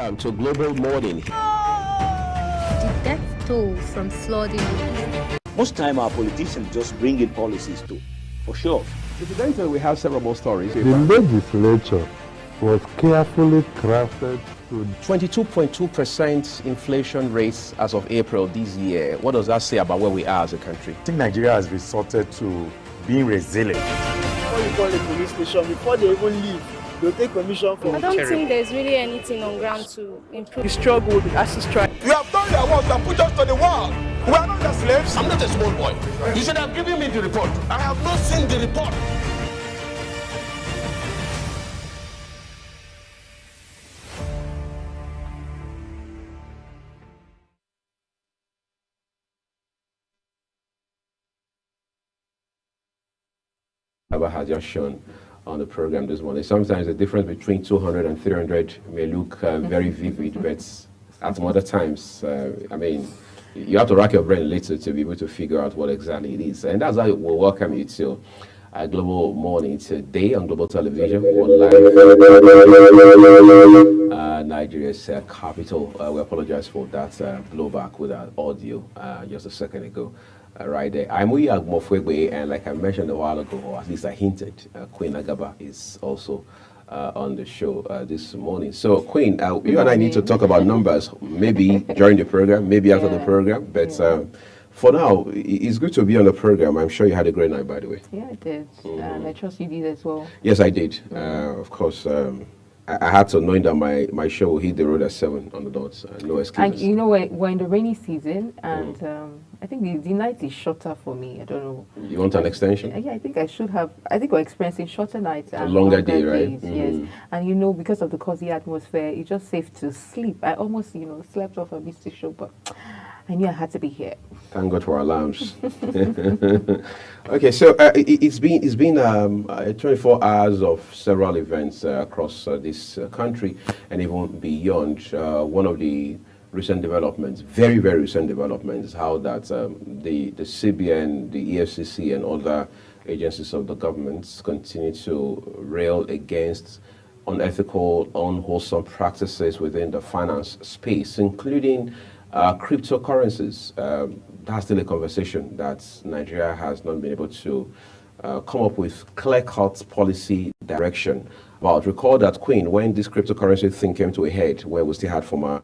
Welcome to Global Morning. The death toll from flooding. Most time our politicians just bring in policies too, for sure. Incidentally, we have several more stories. The legislature was carefully crafted to 22.2% inflation rates as of April this year. What does that say about where we are as a country? I think Nigeria has resorted to being resilient. Before you call the police station, before they even leave, they'll take permission from I don't think there's really anything on ground to improve. the struggle with ASU strike. You have done your work and put us to the wall. We are not the slaves. I'm not a small boy. You should have given me the report. I have not seen the report. Abba has just shown on the program this morning. Sometimes the difference between 200 and 300 may look very vivid, but at some other times, I mean, you have to rack your brain a little to be able to figure out what exactly it is. And that's why we'll welcome you to Global Morning today on Global Television. We're live Nigeria's capital. We apologize for that blowback with our audio just a second ago. Right there. I'm Uyag Mofwegwe, and like I mentioned a while ago, or at least I hinted, Queen Agaba is also on the show this morning. So, Queen, you and I need to talk about numbers, maybe during the program, maybe after the program, but for now, it's good to be on the program. I'm sure you had a great night, by the way. Yeah, I did, and I trust you did as well. Yes, I did. Of course, I had to, knowing that my show will hit the road at 7 on the dot. No excuses. And you know, we're in the rainy season, and I think the night is shorter for me. I don't know. You want an extension? Yeah, I think I should have. I think we're experiencing shorter nights and longer day, right? Days, yes. And you know, because of the cozy atmosphere, it's just safe to sleep. I almost, slept off a mystic show, but I knew I had to be here. Thank God for alarms. Okay, so it's been 24 hours of several events across this country and even beyond. One of the recent developments, very, very recent developments, how that the CBN, the EFCC, and other agencies of the government continue to rail against unethical, unwholesome practices within the finance space, including cryptocurrencies. That's still a conversation that Nigeria has not been able to come up with clear-cut policy direction. But recall that, Queen, when this cryptocurrency thing came to a head, where we still had former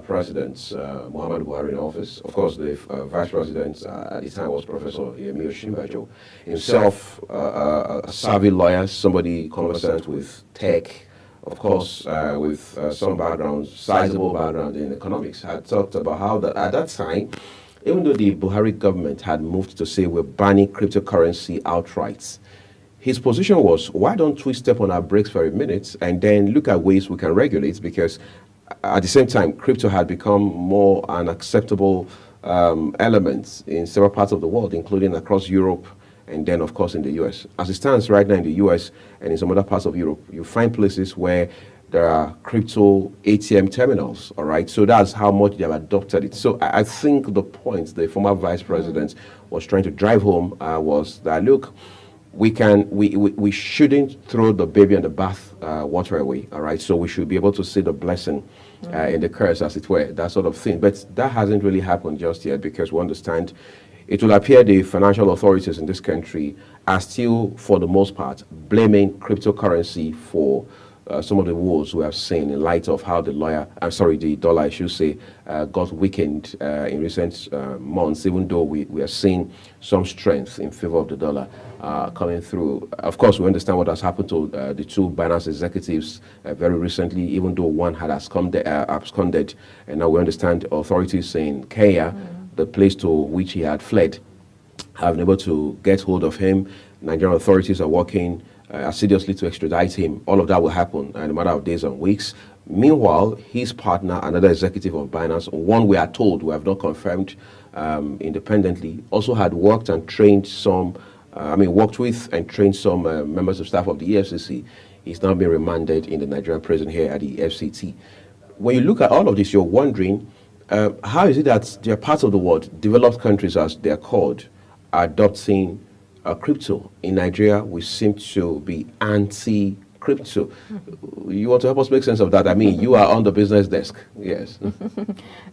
presidents, Muhammadu Buhari in office, of course, the vice president at the time was Professor Yemi Osinbajo, himself a savvy lawyer, somebody conversant with tech, of course, with some background, sizable background in economics, had talked about how that at that time, even though the Buhari government had moved to say we're banning cryptocurrency outright, his position was, why don't we step on our brakes for a minute and then look at ways we can regulate? Because at the same time, crypto had become more an acceptable element in several parts of the world, including across Europe, and then, of course, in the U.S. As it stands right now in the U.S. and in some other parts of Europe, you find places where there are crypto ATM terminals, all right? So that's how much they have adopted it. So I think the point the former vice president was trying to drive home was that, look, we shouldn't throw the baby in the bath water away, all right? So we should be able to see the blessing in the curse, as it were, that sort of thing. But that hasn't really happened just yet, because we understand it will appear the financial authorities in this country are still, for the most part, blaming cryptocurrency for some of the woes we have seen in light of how the dollar, I should say, got weakened in recent months, even though we are seeing some strength in favor of the dollar coming through. Of course, we understand what has happened to the two Binance executives very recently, even though one had absconded, and now we understand authorities in Kenya, the place to which he had fled, have been able to get hold of him. Nigerian authorities are working assiduously to extradite him. All of that will happen in a matter of days and weeks. Meanwhile, his partner, another executive of Binance, one we are told, we have not confirmed independently, also had worked and trained worked with and trained some members of staff of the EFCC. He's now been remanded in the Nigerian prison here at the FCT. When you look at all of this, you're wondering, how is it that there are parts of the world, developed countries as they're called, are adopting crypto? In Nigeria, we seem to be anti-crypto. crypto. You want to help us make sense of that? I mean, you are on the business desk. Yes.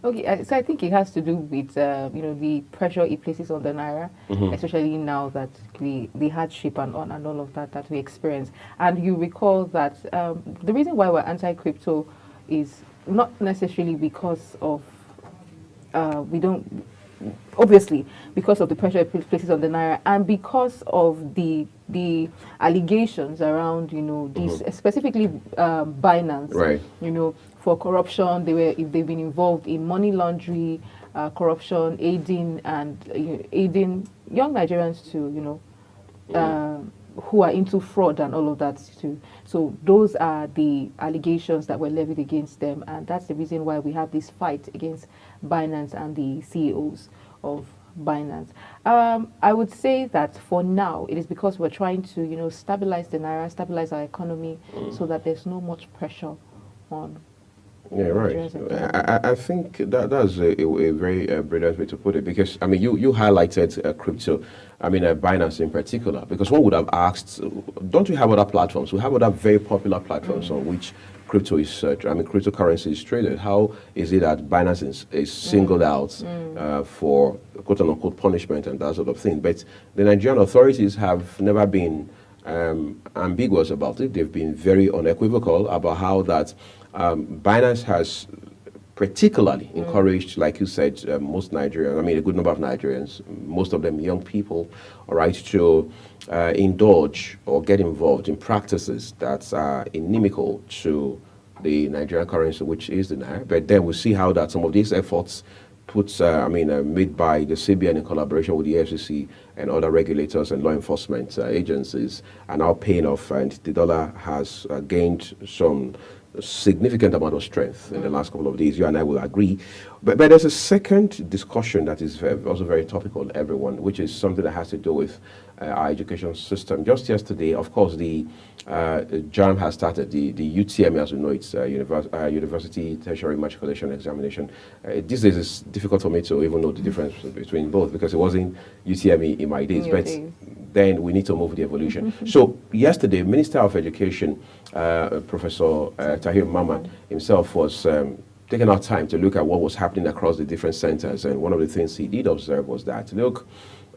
Okay, so I think it has to do with the pressure it places on the naira, especially now that the hardship and all of that we experience. And you recall that the reason why we're anti-crypto is not necessarily because of obviously because of the pressure it places on the naira and because of the allegations around these specifically Binance, right? For corruption. They've been involved in money laundering, corruption, aiding young Nigerians to who are into fraud and all of that too. So those are the allegations that were levied against them, and that's the reason why we have this fight against Binance and the CEOs of Binance. I would say that for now, it is because we're trying to stabilize the naira, stabilize our economy, so that there's no much pressure on. Yeah, right. I think that's a very brilliant way to put it, because I mean you highlighted crypto. I mean Binance in particular, because one would have asked, don't we have other platforms? We have other very popular platforms on which crypto is cryptocurrency is traded. How is it that Binance is singled out for quote unquote punishment and that sort of thing? But the Nigerian authorities have never been ambiguous about it. They've been very unequivocal about how that Binance has particularly encouraged, like you said, most Nigerians, I mean a good number of Nigerians, most of them young people, all right, to indulge or get involved in practices that are inimical to the Nigerian currency, which is the naira. But then we'll see how that some of these efforts made by the CBN in collaboration with the FCC and other regulators and law enforcement agencies are now paying off, and the dollar has gained some significant amount of strength in the last couple of days. You and I will agree. But there's a second discussion that is also very topical to everyone, which is something that has to do with our education system. Just yesterday, of course, the JAMB has started, the UTME, as we know, it's University Tertiary Matriculation Examination. These days it's difficult for me to even know the difference between both, because it wasn't UTME in my days, but then we need to move the evolution. So yesterday, Minister of Education, Professor Tahir Mamman himself was taking our time to look at what was happening across the different centers, and one of the things he did observe was that, look,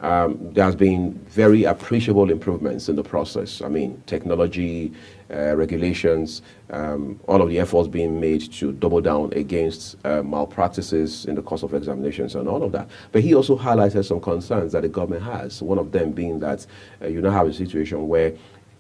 there has been very appreciable improvements in the process. I mean, technology, regulations, all of the efforts being made to double down against malpractices in the course of examinations and all of that. But he also highlighted some concerns that the government has, one of them being that you now have a situation where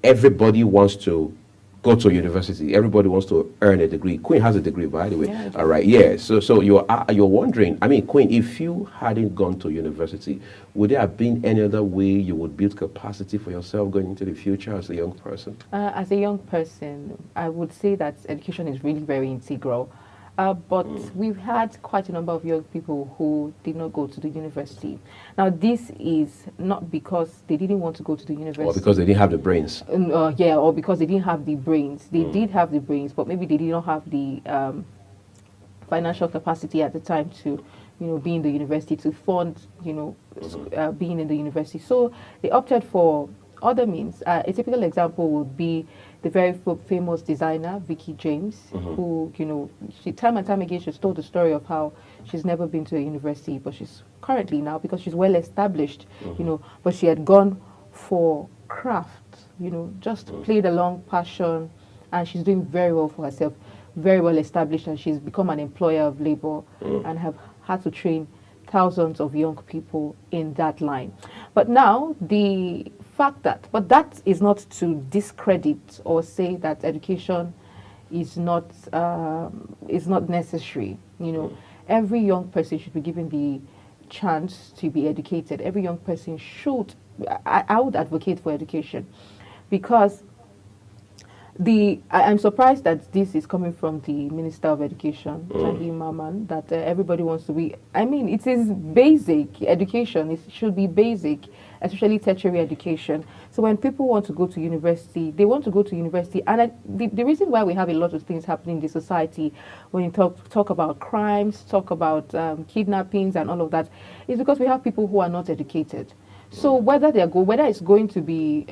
everybody wants to go to university. Everybody wants to earn a degree. Queen has a degree, by the way. Yeah, all right. Yeah. So you're wondering. I mean, Queen, if you hadn't gone to university, would there have been any other way you would build capacity for yourself going into the future as a young person? As a young person, I would say that education is really very integral. But we've had quite a number of young people who did not go to the university. Now, this is not because they didn't want to go to the university. Or because they didn't have the brains. Or because they didn't have the brains. They did have the brains, but maybe they did not have the financial capacity at the time to, be in the university, to fund, being in the university. So they opted for other means. A typical example would be the very famous designer, Vicky James, who, she time and time again, she's told the story of how she's never been to a university, but she's currently now, because she's well established, but she had gone for craft, just played along passion, and she's doing very well for herself, very well established, and she's become an employer of labor and have had to train thousands of young people in that line. But now but that is not to discredit or say that education is not necessary. Every young person should be given the chance to be educated. Every young person should. I would advocate for education, because I'm surprised that this is coming from the Minister of Education, Tahir Mamman, that everybody wants to be. I mean, it is basic education. It should be basic, especially tertiary education. So when people want to go to university, they want to go to university. And the reason why we have a lot of things happening in the society, when you talk about crimes, talk about kidnappings and all of that, is because we have people who are not educated. So whether whether it's going to be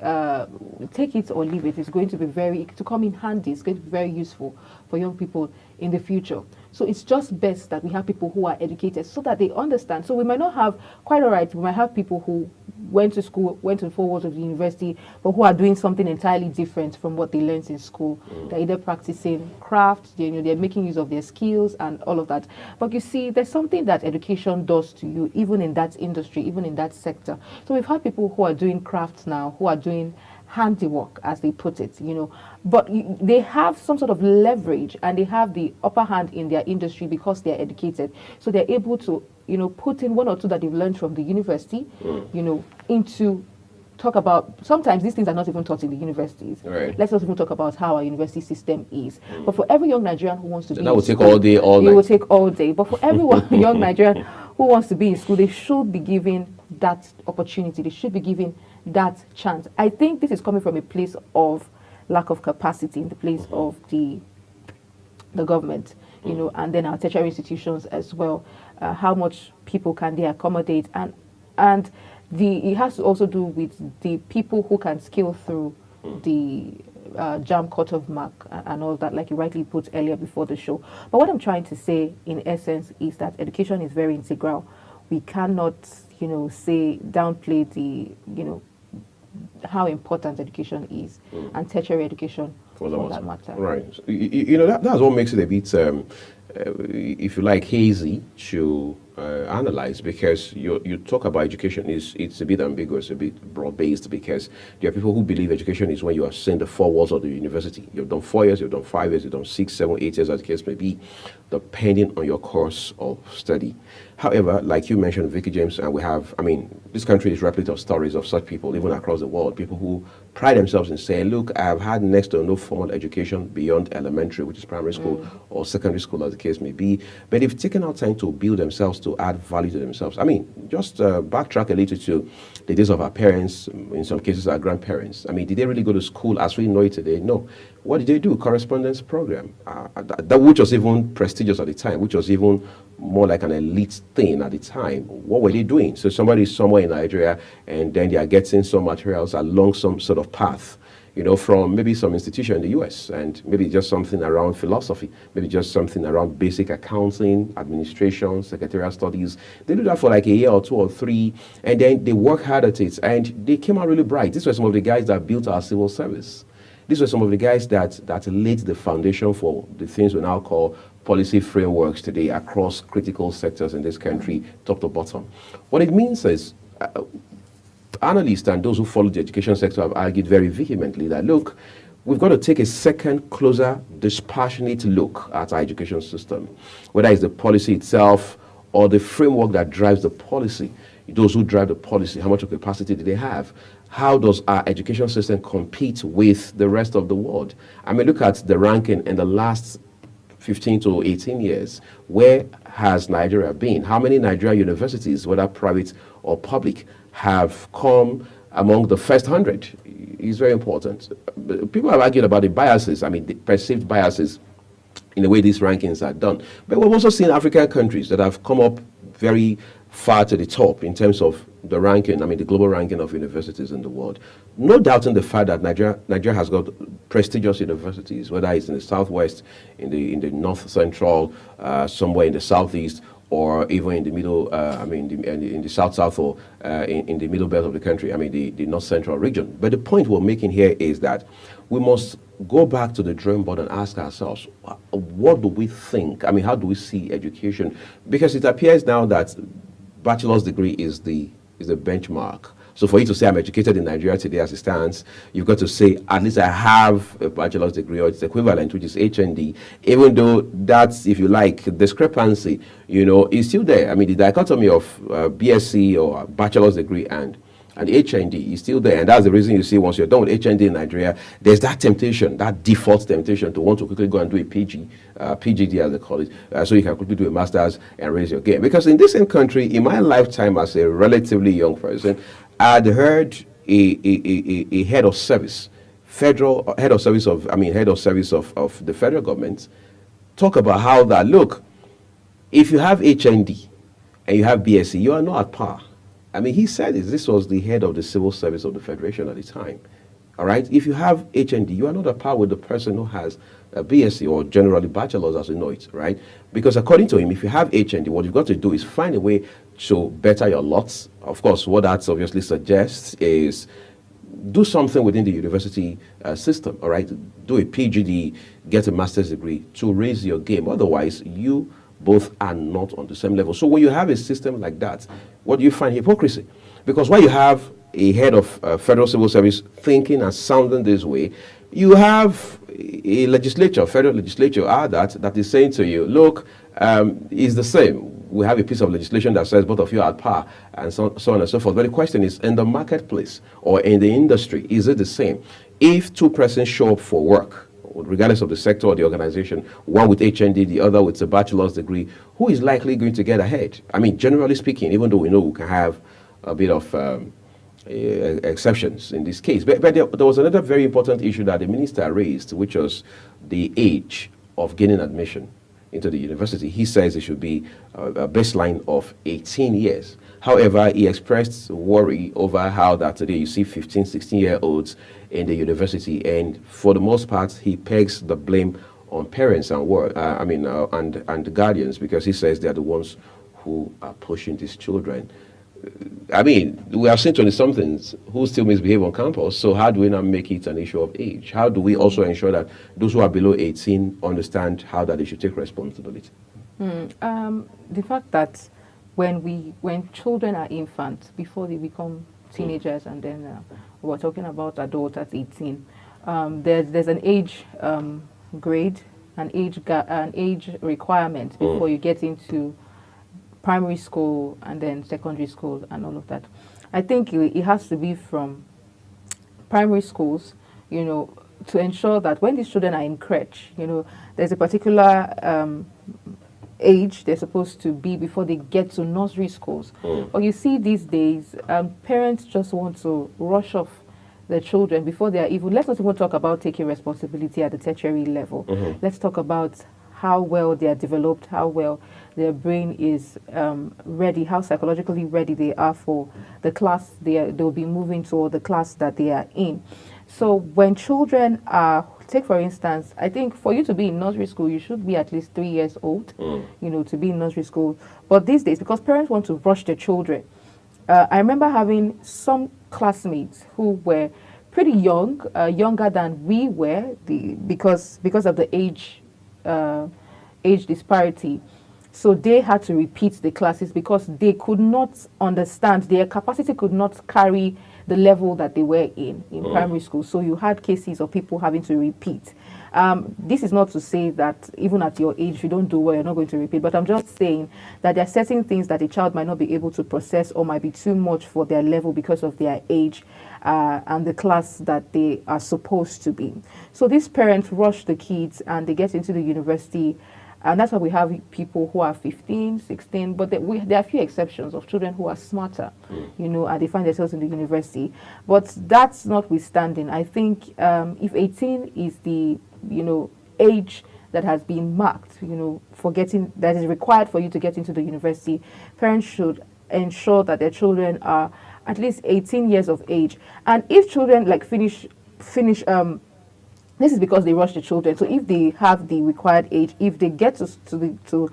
take it or leave it, it's going to be to come in handy. It's going to be very useful for young people in the future. So it's just best that we have people who are educated so that they understand. So we might not have, quite all right, we might have people who went to school, went to the 4 walls of the university, but who are doing something entirely different from what they learned in school. They're either practicing crafts, they're making use of their skills and all of that. But you see, there's something that education does to you, even in that industry, even in that sector. So we've had people who are doing crafts now, who are doing handiwork, as they put it, but they have some sort of leverage and they have the upper hand in their industry because they're educated. So they're able to, put in 1 or 2 that they've learned from the university, into talk about, sometimes these things are not even taught in the universities. Right. Let's not even talk about how our university system is. But for every young Nigerian who wants to be that will take all day, all night. It will take all day. But for every young Nigerian who wants to be in school, they should be given that opportunity. They should be given that chance. I think this is coming from a place of lack of capacity in the place of the government, and then our tertiary institutions as well. How much people can they accommodate, and it has to also do with the people who can scale through the JAMB cutoff mark and all that, like you rightly put earlier before the show. But what I'm trying to say, in essence, is that education is very integral. We cannot, downplay the, how important education is, and tertiary education for that matter. Right. That's what makes it a bit, if you like, hazy to analyze, because you talk about education, it's a bit ambiguous, a bit broad-based, because there are people who believe education is when you have seen the 4 walls of the university. You've done 4 years, you've done 5 years, you've done 6, 7, 8 years, as the case may be, depending on your course of study. However, like you mentioned, Vicky James, and we have, this country is replete of stories of such people, even across the world, people who pride themselves in saying, look, I've had next to no formal education beyond elementary, which is primary school, or secondary school, as the case may be, but they've taken out time to build themselves, to add value to themselves. Just backtrack a little to the days of our parents, in some cases our grandparents. Did they really go to school as we know it today? No. What did they do? Correspondence program, that which was even prestigious at the time, which was even more like an elite thing at the time. What were they doing? So somebody is somewhere in Nigeria, and then they are getting some materials along some sort of path, from maybe some institution in the US, and maybe just something around philosophy, maybe just something around basic accounting, administration, secretarial studies. They do that for like a year or 2 or 3, and then they work hard at it, and they came out really bright. These were some of the guys that built our civil service. These were some of the guys that laid the foundation for the things we now call policy frameworks today across critical sectors in this country, top to bottom. What it means is, analysts and those who follow the education sector have argued very vehemently that, look, we've got to take a second, closer, dispassionate look at our education system, whether it's the policy itself or the framework that drives the policy. Those who drive the policy, how much of capacity do they have? How does our education system compete with the rest of the world? Look at the ranking in the last 15 to 18 years. Where has Nigeria been? How many Nigerian universities, whether private or public, have come among the first 100? It's very important. People have argued about the biases, the perceived biases in the way these rankings are done. But we've also seen African countries that have come up very far to the top in terms of the ranking, the global ranking of universities in the world. No doubting the fact that Nigeria has got prestigious universities, whether it's in the southwest, in the north central, somewhere in the southeast, or even in the middle, in the south or in the middle belt of the country, the north central region. But the point we're making here is that we must go back to the drawing board and ask ourselves, what do we think? How do we see education? Because it appears now that bachelor's degree is the benchmark. So for you to say I'm educated in Nigeria today as it stands, you've got to say at least I have a bachelor's degree or its equivalent, which is HND, even though that's, if you like, discrepancy, is still there. The dichotomy of BSc or bachelor's degree and HND is still there, and that's the reason you see once you're done with HND in Nigeria, there's that temptation, that default temptation to want to quickly go and do a PGD as they call it, so you can quickly do a master's and raise your game. Because in this same country, in my lifetime as a relatively young person, I'd heard a head of service, head of service of the federal government talk about how that, look, if you have HND and you have BSc, you are not at par. I mean, he said this was the head of the civil service of the Federation at the time. All right? If you have HND, you are not at par with the person who has a BSc or generally bachelor's as we know it, right? Because according to him, if you have HND, what you've got to do is find a way to better your lots. Of course, what that obviously suggests is do something within the university system, all right? Do a PhD, get a master's degree to raise your game. Otherwise, you both are not on the same level. So when you have a system like that, what do you find? Hypocrisy. Because when you have a head of federal civil service thinking and sounding this way, you have a legislature, federal legislature, that is saying to you, look, it's the same. We have a piece of legislation that says both of you are at par, and so on and so forth. But the question is, in the marketplace or in the industry, is it the same? If two persons show up for work, regardless of the sector or the organization, one with HND, the other with a bachelor's degree, who is likely going to get ahead? I mean, generally speaking, even though we know we can have a bit of exceptions in this case. But there was another very important issue that the minister raised, which was the age of gaining admission into the university. He says it should be a baseline of 18 years. However, he expressed worry over how that today you see 15, 16-year-olds in the university, and for the most part, he pegs the blame on parents and and guardians, because he says they are the ones who are pushing these children. I mean, we have seen 20-somethings who still misbehave on campus, so how do we not make it an issue of age? How do we also ensure that those who are below 18 understand how that they should take responsibility? The fact that when children are infants, before they become teenagers, and then we're talking about adults at 18, there's an age grade, an age requirement before you get into primary school and then secondary school and all of that. I think it has to be from primary schools, to ensure that when these children are in crèche, there's a particular age they're supposed to be before they get to nursery schools. But you see these days, parents just want to rush off their children before they are even, let's not even talk about taking responsibility at the tertiary level. Let's talk about how well they are developed, how well their brain is ready, how psychologically ready they are for the class they'll be moving to, or the class that they are in. So when children are, take for instance, I think for you to be in nursery school, you should be at least 3 years old, to be in nursery school. But these days, because parents want to rush their children, I remember having some classmates who were pretty young, younger than we were, because of the age disparity. So they had to repeat the classes because they could not understand, their capacity could not carry the level that they were in primary school. So you had cases of people having to repeat. This is not to say that even at your age, if you don't do well, you're not going to repeat. But I'm just saying that there are certain things that a child might not be able to process or might be too much for their level because of their age and the class that they are supposed to be. So these parents rush the kids and they get into the university. And that's why we have people who are 15, 16, but there are a few exceptions of children who are smarter, and they find themselves in the university. But that's notwithstanding, I think if 18 is the, age that has been marked, that is required for you to get into the university, parents should ensure that their children are at least 18 years of age. And if children finish this is because they rush the children. So if they have the required age, if they get to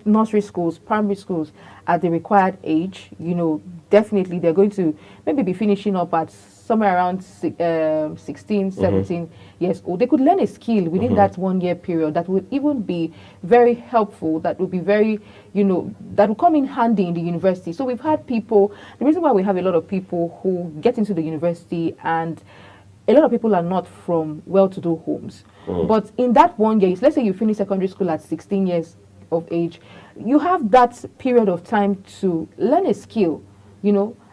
nursery schools, primary schools at the required age, definitely they're going to maybe be finishing up at somewhere around 16, 17 years old. They could learn a skill within that 1 year period that would even be very helpful, that would be very, that would come in handy in the university. So we've had people, the reason why we have a lot of people who get into the university, and a lot of people are not from well-to-do homes. But in that 1 year, let's say you finish secondary school at 16 years of age, you have that period of time to learn a skill,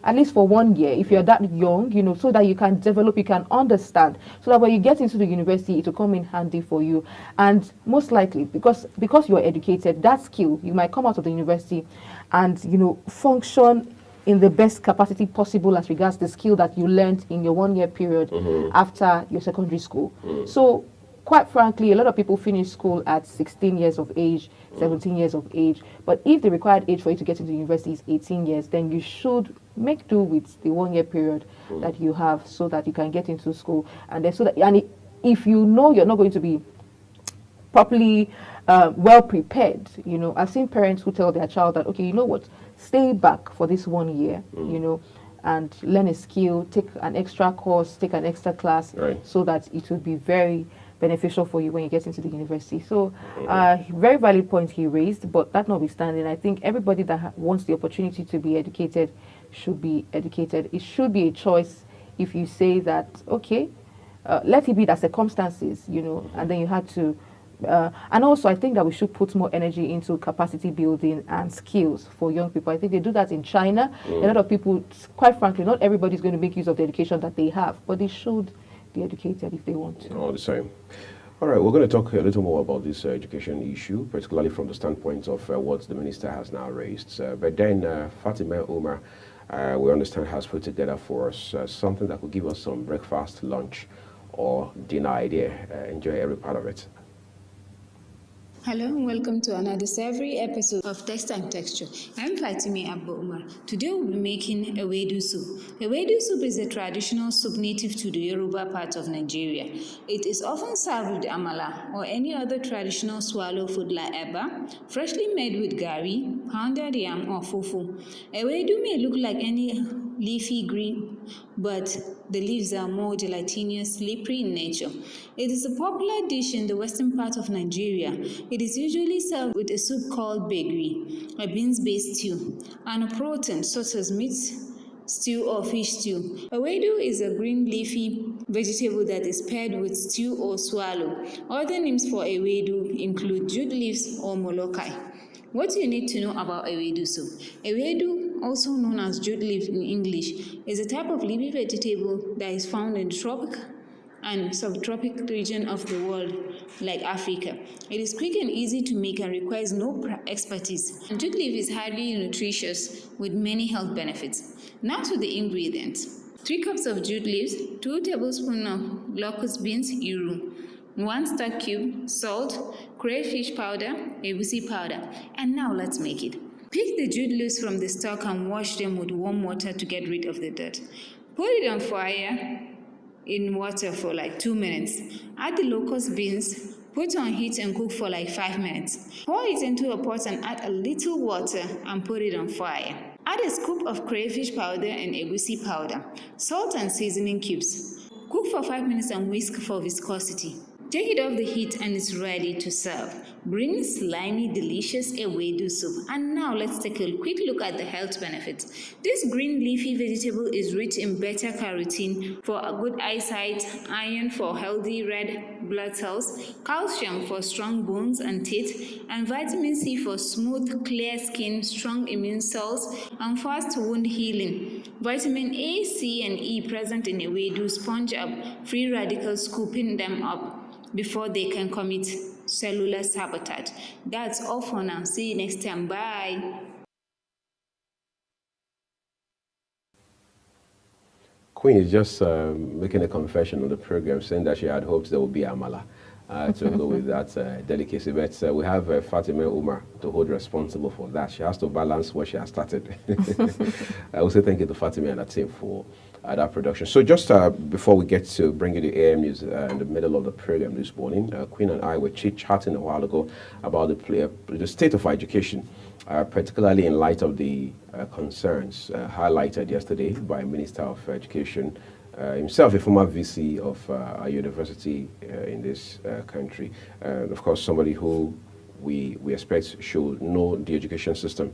at least for 1 year, if you're that young, so that you can develop, you can understand, so that when you get into the university, it will come in handy for you. And most likely, because you're educated, that skill, you might come out of the university and, function in the best capacity possible as regards the skill that you learned in your 1 year period after your secondary school. So quite frankly, a lot of people finish school at 16 years of age, 17 years of age. But if the required age for you to get into university is 18 years, then you should make do with the 1 year period that you have so that you can get into school. And then if you know you're not going to be properly well prepared, I've seen parents who tell their child that, okay, you know what, stay back for this 1 year, and learn a skill, take an extra course, take an extra class, so that it will be very beneficial for you when you get into the university. So very valid point he raised, but that notwithstanding, I think everybody that wants the opportunity to be educated should be educated. It should be a choice if you say that, okay, let it be that circumstances, and then you had to and also I think that we should put more energy into capacity building and skills for young people. I think they do that in China. A lot of people, quite frankly, not everybody is going to make use of the education that they have, but they should be educated if they want to. All the same. All right, we're going to talk a little more about this education issue, particularly from the standpoint of what the minister has now raised. But then Fatima Umar, we understand, has put together for us something that could give us some breakfast, lunch, or dinner idea. Enjoy every part of it. Hello and welcome to another savory episode of Text and Texture. I'm Fatima Abba Umar. Today we'll be making ewedu soup. Ewedu soup is a traditional soup native to the Yoruba part of Nigeria. It is often served with amala or any other traditional swallow food like eba, freshly made with gari, pounded yam or fufu. Ewedu may look like any leafy green, but the leaves are more gelatinous, slippery in nature. It is a popular dish in the western part of Nigeria. It is usually served with a soup called begri, a beans-based stew, and a protein such as meat stew or fish stew. Ewedu is a green leafy vegetable that is paired with stew or swallow. Other names for ewedu include jute leaves or molokai. What you need to know about ewedu soup. Ewedu, also known as jute leaf in English, is a type of leafy vegetable that is found in tropical and subtropical region of the world, like Africa. It is quick and easy to make and requires no expertise. And jute leaf is highly nutritious with many health benefits. Now to the ingredients. 3 cups of jute leaves, 2 tablespoons of locust beans, iru, 1 star cube, salt, crayfish powder, egusi powder. And now let's make it. Pick the jute leaves from the stalk and wash them with warm water to get rid of the dirt. Put it on fire in water for like 2 minutes. Add the locust beans, put on heat and cook for like 5 minutes. Pour it into a pot and add a little water and put it on fire. Add a scoop of crayfish powder and egusi powder, salt and seasoning cubes. Cook for 5 minutes and whisk for viscosity. Take it off the heat and it's ready to serve. Bring slimy, delicious ewedu soup. And now let's take a quick look at the health benefits. This green leafy vegetable is rich in beta-carotene for a good eyesight, iron for healthy red blood cells, calcium for strong bones and teeth, and vitamin C for smooth, clear skin, strong immune cells, and fast wound healing. Vitamin A, C, and E present in ewedu sponge up free radicals, scooping them up before they can commit cellular sabotage. That's all for now. See you next time. Bye. Queen is just making a confession on the program, saying that she had hoped there would be amala to go with that delicacy. But we have Fatima Umar to hold responsible for that. She has to balance what she has started. I will say thank you to Fatima and her team for that production. So just before we get to bring you the AM news in the middle of the program this morning, Queen and I were chit-chatting a while ago about the state of education, particularly in light of the concerns highlighted yesterday by Minister of Education himself, a former VC of a university in this country. Of course, somebody who we expect should know the education system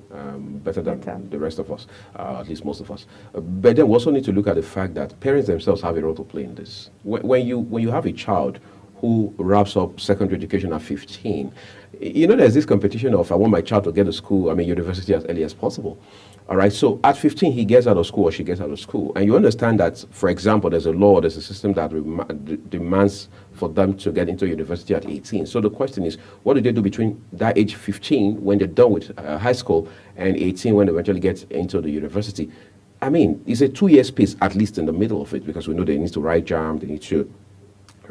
better than the rest of us, at least most of us. But then we also need to look at the fact that parents themselves have a role to play in this. When you have a child who wraps up secondary education at 15, there's this competition of I want my child to get to school, university as early as possible. All right, so at 15, he gets out of school or she gets out of school. And you understand that, for example, there's a system that demands for them to get into university at 18. So the question is, what do they do between that age 15 when they're done with high school and 18 when they eventually get into the university? It's a 2-year space at least in the middle of it, because we know they need to write JAM, they need to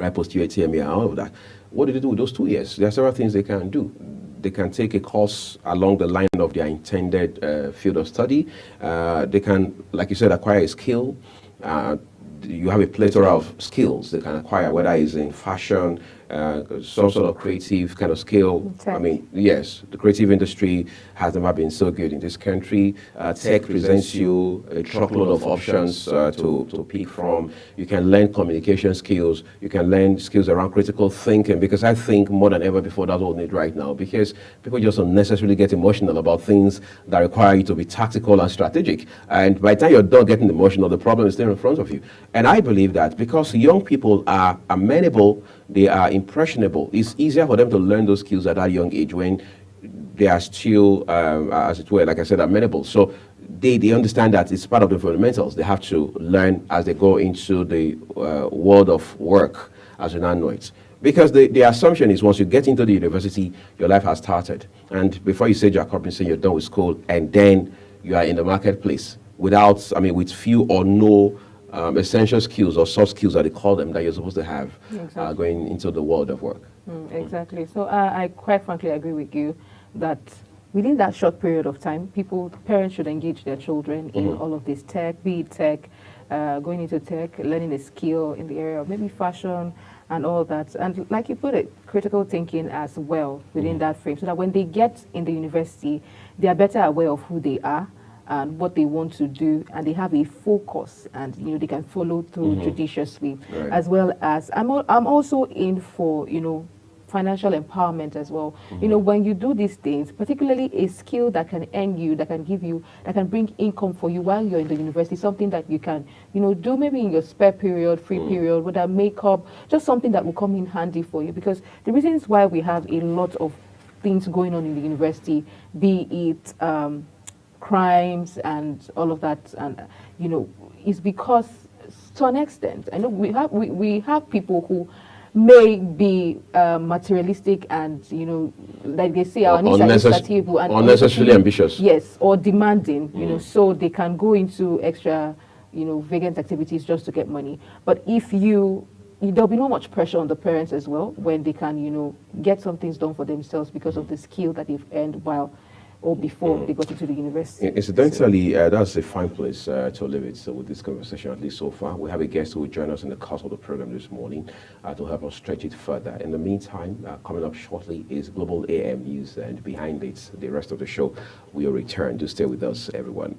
right post UTME and all of that. What do they do with those 2 years? There are several things they can do. They can take a course along the line of their intended field of study. They can, like you said, acquire a skill. You have a plethora of skills they can acquire, whether it's in fashion, some sort of creative kind of skill. Tech. I mean, yes, the creative industry has never been so good in this country. Tech presents you a truckload of options to pick from. You can learn communication skills. You can learn skills around critical thinking, because I think more than ever before that's what we need right now, because people just unnecessarily get emotional about things that require you to be tactical and strategic. And by the time you're done getting emotional, the problem is still in front of you. And I believe that because young people are amenable, they are impressionable, it's easier for them to learn those skills at that young age when they are still, as it were, like I said, amenable. So they understand that it's part of the fundamentals. They have to learn as they go into the world of work, as we now know it. Because the assumption is once you get into the university, your life has started. And before you say Jack Robinson, you're done with school, and then you are in the marketplace without, with few or no essential skills or soft skills that they call them that you're supposed to have going into the world of work. Exactly. So I quite frankly agree with you that within that short period of time, parents should engage their children in all of this tech, be it tech, going into tech, learning a skill in the area of maybe fashion and all that. And like you put it, critical thinking as well within that frame, so that when they get in the university, they are better aware of who they are and what they want to do, and they have a focus, and they can follow through judiciously, as well as I'm also in for financial empowerment as well. When you do these things, particularly a skill that can earn you, that can bring income for you while you're in the university, something that you can do maybe in your spare period, free period, whether makeup, just something that will come in handy for you. Because the reasons why we have a lot of things going on in the university, be it crimes and all of that, and is because to an extent, I know we have people who may be materialistic and like they say, our needs are insatiable and unnecessarily ambitious. Yes, or demanding. So they can go into extra vacant activities just to get money. But if there'll be not much pressure on the parents as well when they can get some things done for themselves because of the skill that they've earned before they got into the university. Incidentally, that's a fine place to leave it with this conversation, at least so far. We have a guest who will join us in the course of the program this morning to help us stretch it further. In the meantime, coming up shortly is Global AM News, and behind it, the rest of the show will return. Do stay with us, everyone.